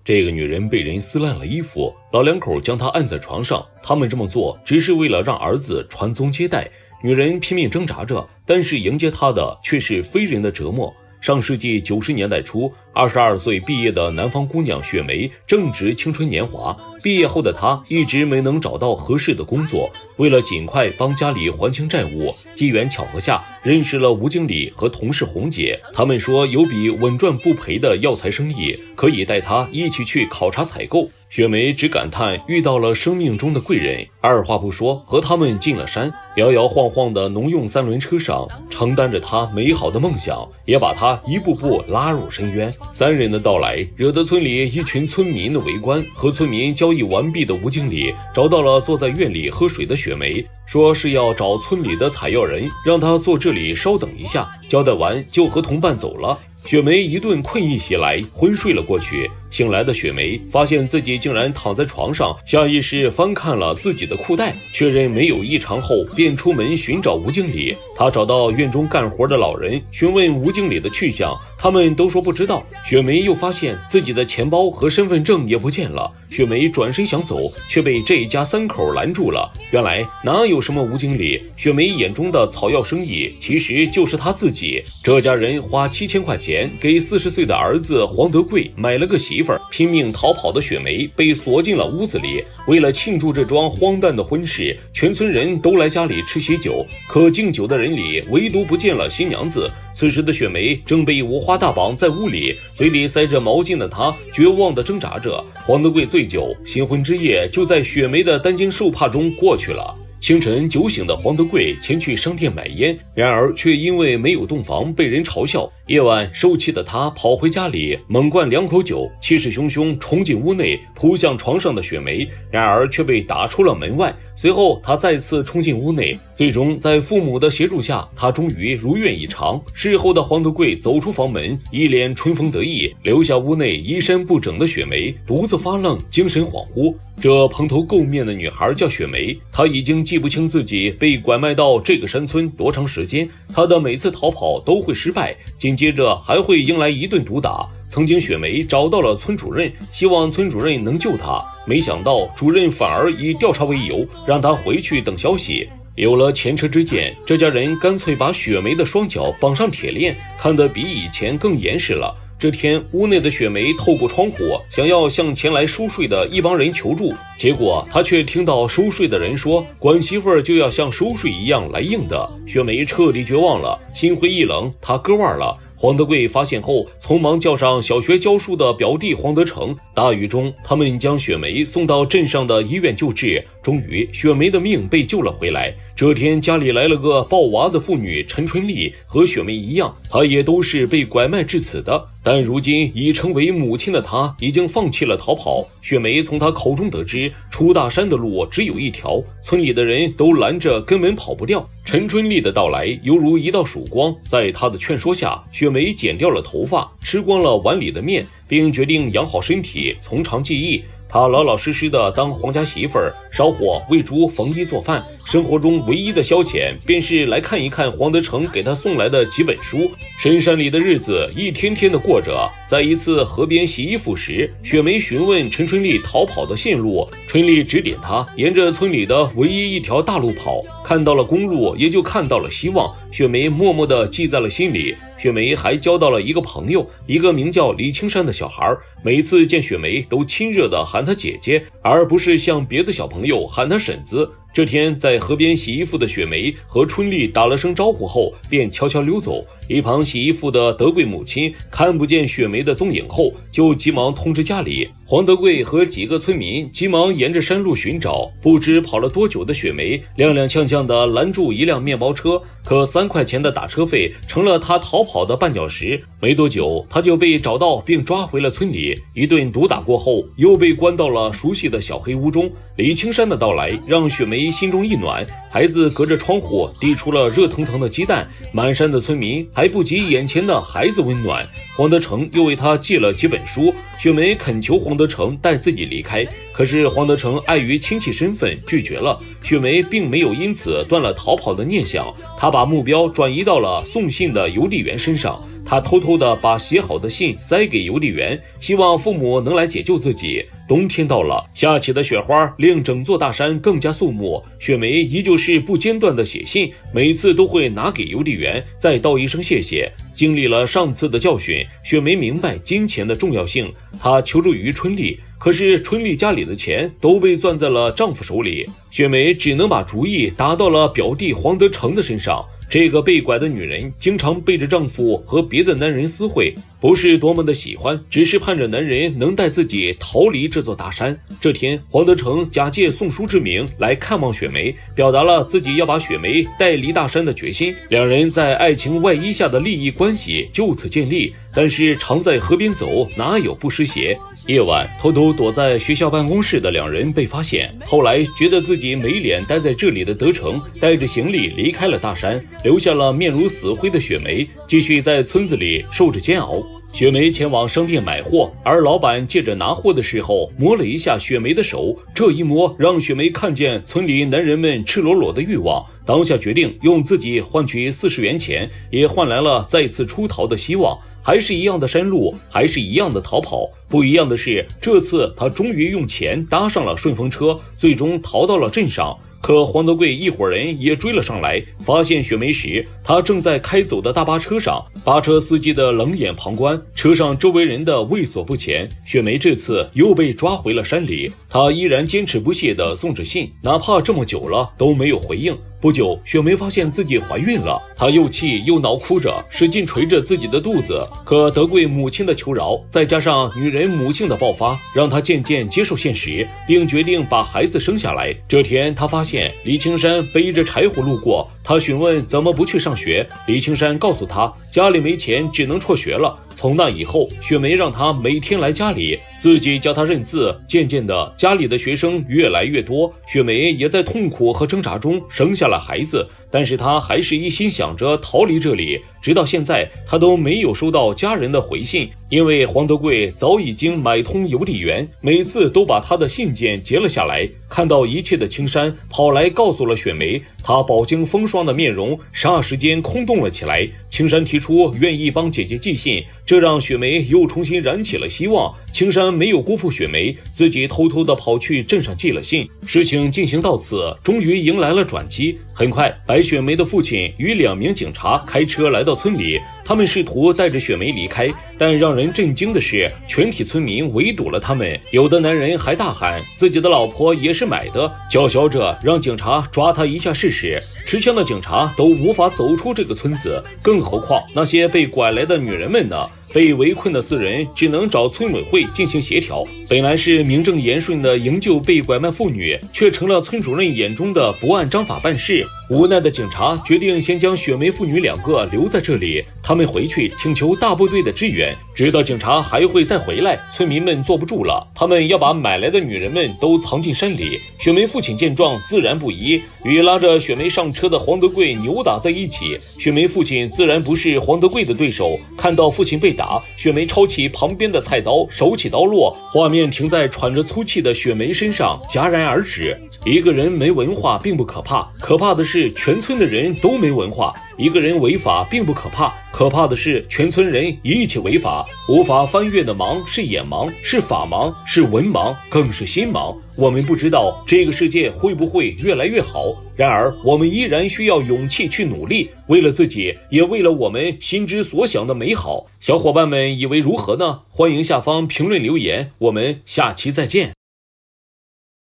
这个女人被人撕烂了衣服，老两口将她按在床上，他们这么做只是为了让儿子传宗接代。女人拼命挣扎着，但是迎接她的却是非人的折磨。上世纪90年代初，22岁毕业的南方姑娘雪梅正值青春年华，毕业后的她一直没能找到合适的工作。为了尽快帮家里还清债务，机缘巧合下认识了吴经理和同事红姐。他们说有笔稳赚不赔的药材生意，可以带她一起去考察采购。雪梅只感叹遇到了生命中的贵人，二话不说和他们进了山。摇摇晃晃的农用3轮车上，承担着她美好的梦想，也把她一步步拉入深渊。3人的到来惹得村里一群村民的围观，和村民交易完毕的吴经理找到了坐在院里喝水的雪梅，说是要找村里的采药人，让他坐这里稍等一下。交代完就和同伴走了。雪梅一顿困意袭来，昏睡了过去。醒来的雪梅发现自己竟然躺在床上，下意识翻看了自己的裤带，确认没有异常后便出门寻找吴经理。他找到院中干活的老人，询问吴经理的去向，他们都说不知道。雪梅又发现自己的钱包和身份证也不见了。雪梅转身想走，却被这一家3口拦住了。原来哪有什么吴经理，雪梅眼中的草药生意其实就是他自己。这家人花7000块钱给40岁的儿子黄德贵买了个媳妇儿，拼命逃跑的雪梅被锁进了屋子里。为了庆祝这桩荒诞的婚事，全村人都来家里吃喜酒，可敬酒的人里唯独不见了新娘子。此时的雪梅正被五花大绑在屋里，嘴里塞着毛巾的她绝望地挣扎着。黄德贵醉酒，新婚之夜就在雪梅的担惊受怕中过去了。清晨酒醒的黄德贵前去商店买烟，然而却因为没有洞房被人嘲笑。夜晚受气的他跑回家里，猛灌2口酒，气势汹汹冲进屋内，扑向床上的雪梅，然而却被打出了门外。随后他再次冲进屋内，最终在父母的协助下，他终于如愿以偿。事后的黄德贵走出房门，一脸春风得意，留下屋内衣衫不整的雪梅独自发愣，精神恍惚。这蓬头垢面的女孩叫雪梅，她已经记不清自己被拐卖到这个山村多长时间。她的每次逃跑都会失败，紧接着还会迎来一顿毒打。曾经雪梅找到了村主任，希望村主任能救她，没想到主任反而以调查为由，让她回去等消息。有了前车之鉴，这家人干脆把雪梅的双脚绑上铁链，看得比以前更严实了。这天，屋内的雪梅透过窗户想要向前来熟睡的一帮人求助，结果她却听到熟睡的人说，管媳妇儿就要像熟睡一样来硬的。雪梅彻底绝望了，心灰意冷，她割腕了。黄德贵发现后，匆忙叫上小学教书的表弟黄德成。大雨中，他们将雪梅送到镇上的医院救治，终于雪梅的命被救了回来。这天，家里来了个抱娃的妇女陈春丽，和雪梅一样，她也都是被拐卖至此的。但如今已成为母亲的她已经放弃了逃跑。雪梅从她口中得知，出大山的路只有一条，村里的人都拦着，根本跑不掉。陈春丽的到来犹如一道曙光，在她的劝说下，雪梅剪掉了头发，吃光了碗里的面，并决定养好身体，从长计议。她老老实实的当皇家媳妇儿，烧火喂猪，缝衣做饭，生活中唯一的消遣便是来看一看黄德成给她送来的几本书。深山里的日子一天天的过着。在一次河边洗衣服时，雪梅询问陈春丽逃跑的线路，春丽指点她沿着村里的唯一一条大路跑，看到了公路，也就看到了希望。雪梅默默地记在了心里。雪梅还交到了一个朋友，一个名叫李青山的小孩，每次见雪梅都亲热地喊她姐姐，而不是像别的小朋友喊她婶子。这天，在河边洗衣服的雪梅和春丽打了声招呼后，便悄悄溜走。一旁洗衣服的德贵母亲看不见雪梅的踪影后，就急忙通知家里。黄德贵和几个村民急忙沿着山路寻找，不知跑了多久的雪梅踉踉跄跄地拦住一辆面包车，可3块钱的打车费成了他逃跑的绊脚石。没多久，他就被找到并抓回了村里。一顿毒打过后，又被关到了熟悉的小黑屋中。李青山的到来让雪梅心中一暖，孩子隔着窗户递出了热腾腾的鸡蛋，满山的村民还不及眼前的孩子温暖。黄德成又为他借了几本书，雪梅恳求黄德成带自己离开，可是黄德成碍于亲戚身份拒绝了。雪梅并没有因此断了逃跑的念想，他把目标转移到了送信的邮递员身上。他偷偷地把写好的信塞给邮递员，希望父母能来解救自己。冬天到了，下起的雪花令整座大山更加肃穆。雪梅依旧是不间断地写信，每次都会拿给邮递员，再道一声谢谢。经历了上次的教训，雪梅明白金钱的重要性，她求助于春丽，可是春丽家里的钱都被攥在了丈夫手里，雪梅只能把主意打到了表弟黄德成的身上。这个被拐的女人经常背着丈夫和别的男人私会，不是多么的喜欢，只是盼着男人能带自己逃离这座大山。这天，黄德成假借送书之名来看望雪梅，表达了自己要把雪梅带离大山的决心。两人在爱情外衣下的利益关系就此建立，但是常在河边走，哪有不湿鞋？夜晚偷偷躲在学校办公室的两人被发现，后来觉得自己没脸待在这里的德成带着行李离开了大山，留下了面如死灰的雪梅，继续在村子里受着煎熬。雪梅前往商店买货，而老板借着拿货的时候摸了一下雪梅的手，这一摸让雪梅看见村里男人们赤裸裸的欲望，当下决定用自己换取40元钱，也换来了再次出逃的希望。还是一样的山路，还是一样的逃跑，不一样的是，这次他终于用钱搭上了顺风车，最终逃到了镇上。可黄德贵一伙人也追了上来，发现雪梅时，他正在开走的大巴车上，巴车司机的冷眼旁观，车上周围人的畏缩不前。雪梅这次又被抓回了山里，她依然坚持不懈地送着信，哪怕这么久了都没有回应。不久，雪梅发现自己怀孕了，她又气又恼，哭着使劲捶着自己的肚子。可德贵母亲的求饶，再加上女人母性的爆发，让她渐渐接受现实，并决定把孩子生下来。这天，她发现李青山背着柴火路过，她询问怎么不去上学。李青山告诉她，家里没钱，只能辍学了。从那以后，雪梅让她每天来家里，自己教她认字。渐渐的，家里的学生越来越多，雪梅也在痛苦和挣扎中生下了孩子。但是她还是一心想着逃离这里，直到现在，她都没有收到家人的回信，因为黄德贵早已经买通邮递员，每次都把他的信件截了下来。看到一切的青山跑来告诉了雪梅，他饱经风霜的面容霎时间空洞了起来。青山提出愿意帮姐姐寄信，这让雪梅又重新燃起了希望。青山没有辜负雪梅，自己偷偷地跑去镇上寄了信。事情进行到此，终于迎来了转机。很快，白雪梅的父亲与2名警察开车来到村里，他们试图带着雪梅离开，但让人震惊的是，全体村民围堵了他们，有的男人还大喊自己的老婆也是买的，叫嚣着让警察抓他一下试试。持枪的警察都无法走出这个村子，更何况那些被拐来的女人们呢？被围困的4人只能找村委会进行协调。本来是名正言顺的营救被拐卖妇女，却成了村主任眼中的不按章法办事。无奈的警察决定先将雪梅父女2个留在这里，他们回去请求大部队的支援，直到警察还会再回来。村民们坐不住了，他们要把买来的女人们都藏进山里。雪梅父亲见状自然不依，与拉着雪梅上车的黄德贵扭打在一起。雪梅父亲自然不是黄德贵的对手，看到父亲被打，雪梅抄起旁边的菜刀，手起刀落，画面停在喘着粗气的雪梅身上，戛然而止。一个人没文化并不可怕，可怕的是全村的人都没文化。一个人违法并不可怕，可怕的是全村人一起违法。无法翻越的盲是眼盲，是法盲，是文盲，更是心盲。我们不知道这个世界会不会越来越好，然而我们依然需要勇气去努力，为了自己，也为了我们心之所想的美好。小伙伴们以为如何呢？欢迎下方评论留言，我们下期再见。